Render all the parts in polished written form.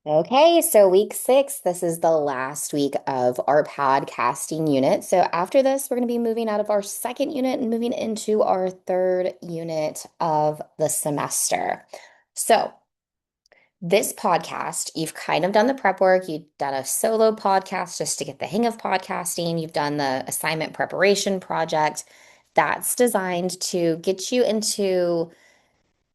Okay, so week 6, this is the last week of our podcasting unit. So after this, we're going to be moving out of our second unit and moving into our third unit of the semester. So this podcast, you've kind of done the prep work. You've done a solo podcast just to get the hang of podcasting. You've done the assignment preparation project. That's designed to get you into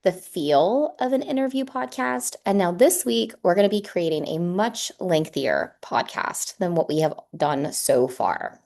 the feel of an interview podcast. And now this week, we're going to be creating a much lengthier podcast than what we have done so far.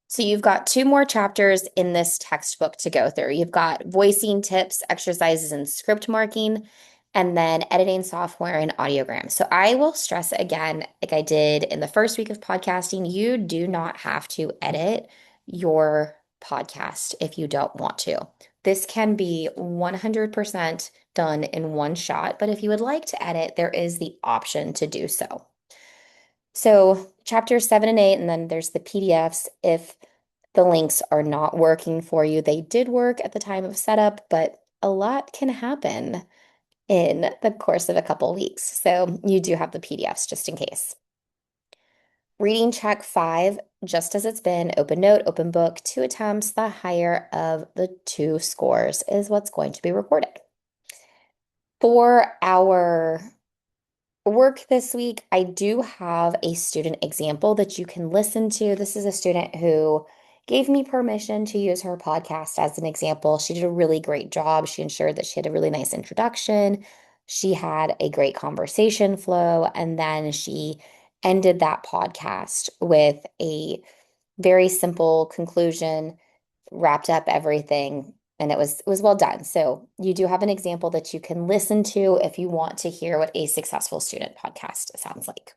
So you've got two more chapters in this textbook to go through. You've got voicing tips, exercises, and script marking, and then editing software and audiograms. So I will stress again, like I did in the first week of podcasting, you do not have to edit your podcast if you don't want to. This can be 100% done in one shot, but if you would like to edit, there is the option to do so. So, chapters 7 and 8, and then there's the PDFs. If the links are not working for you, they did work at the time of setup, but a lot can happen in the course of a couple weeks. So, you do have the PDFs just in case. Reading check 5, just as it's been, open note, open book, 2 attempts, the higher of the two scores is what's going to be recorded. For our work this week, I do have a student example that you can listen to. This is a student who gave me permission to use her podcast as an example. She did a really great job. She ensured that she had a really nice introduction. She had a great conversation flow, and then she ended that podcast with a very simple conclusion, wrapped up everything, and it was well done. So you do have an example that you can listen to if you want to hear what a successful student podcast sounds like.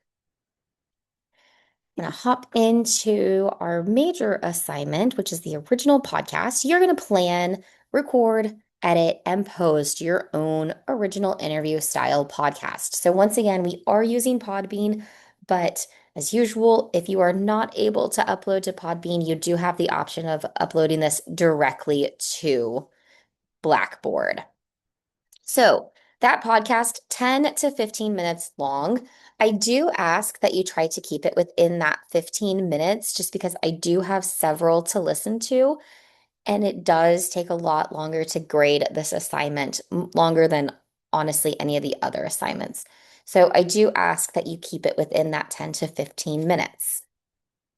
I'm going to hop into our major assignment, which is the original podcast. You're going to plan, record, edit, and post your own original interview style podcast. So once again, we are using Podbean, but as usual, if you are not able to upload to Podbean, you do have the option of uploading this directly to Blackboard. So that podcast, 10 to 15 minutes long. I do ask that you try to keep it within that 15 minutes just because I do have several to listen to, and it does take a lot longer to grade this assignment, longer than honestly any of the other assignments. So I do ask that you keep it within that 10 to 15 minutes.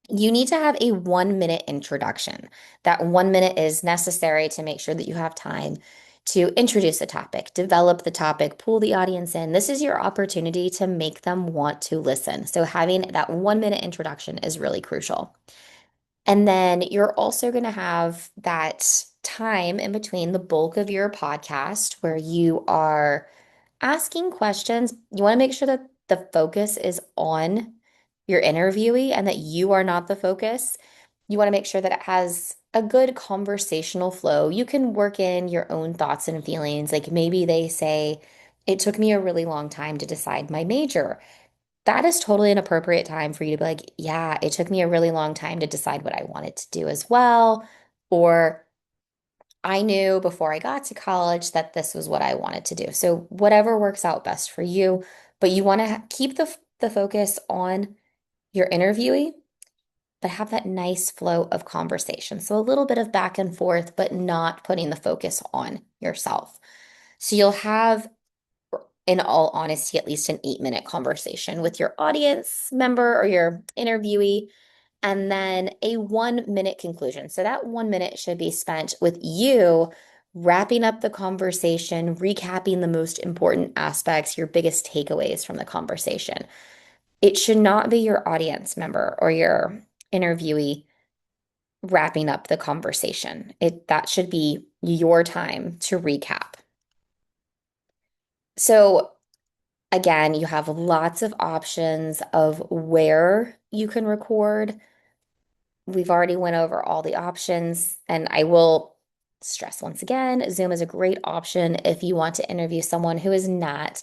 You need to have a 1 minute introduction. That 1 minute is necessary to make sure that you have time to introduce the topic, develop the topic, pull the audience in. This is your opportunity to make them want to listen. So having that 1 minute introduction is really crucial. And then you're also going to have that time in between the bulk of your podcast where you are asking questions. You want to make sure that the focus is on your interviewee and that you are not the focus. You want to make sure that it has a good conversational flow. You can work in your own thoughts and feelings. Like maybe they say, it took me a really long time to decide my major. That is totally an appropriate time for you to be like, yeah, it took me a really long time to decide what I wanted to do as well. Or I knew before I got to college that this was what I wanted to do. So whatever works out best for you, but you want to keep the focus on your interviewee, but have that nice flow of conversation. So a little bit of back and forth, but not putting the focus on yourself. So you'll have, in all honesty, at least an 8 minute conversation with your audience member or your interviewee, and then a 1 minute conclusion. So that 1 minute should be spent with you wrapping up the conversation, recapping the most important aspects, your biggest takeaways from the conversation. It should not be your audience member or your interviewee wrapping up the conversation. That should be your time to recap. So again, you have lots of options of where you can record. We've already went over all the options, and I will stress once again, Zoom is a great option if you want to interview someone who is not,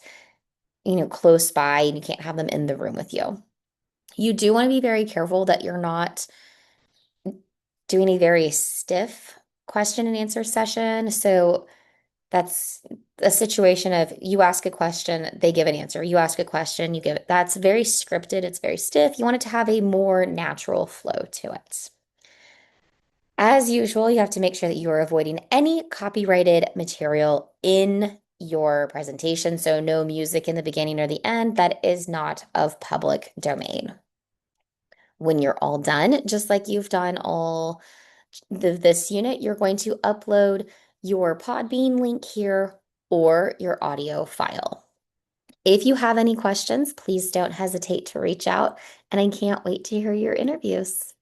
close by and you can't have them in the room with you. You do want to be very careful that you're not doing a very stiff question and answer session. So that's a situation of you ask a question, they give an answer. You ask a question, you give it. That's very scripted. It's very stiff. You want it to have a more natural flow to it. As usual, you have to make sure that you are avoiding any copyrighted material in your presentation. So no music in the beginning or the end that is not of public domain. When you're all done, just like you've done all this unit, you're going to upload your Podbean link here or your audio file. If you have any questions, please don't hesitate to reach out, and I can't wait to hear your interviews.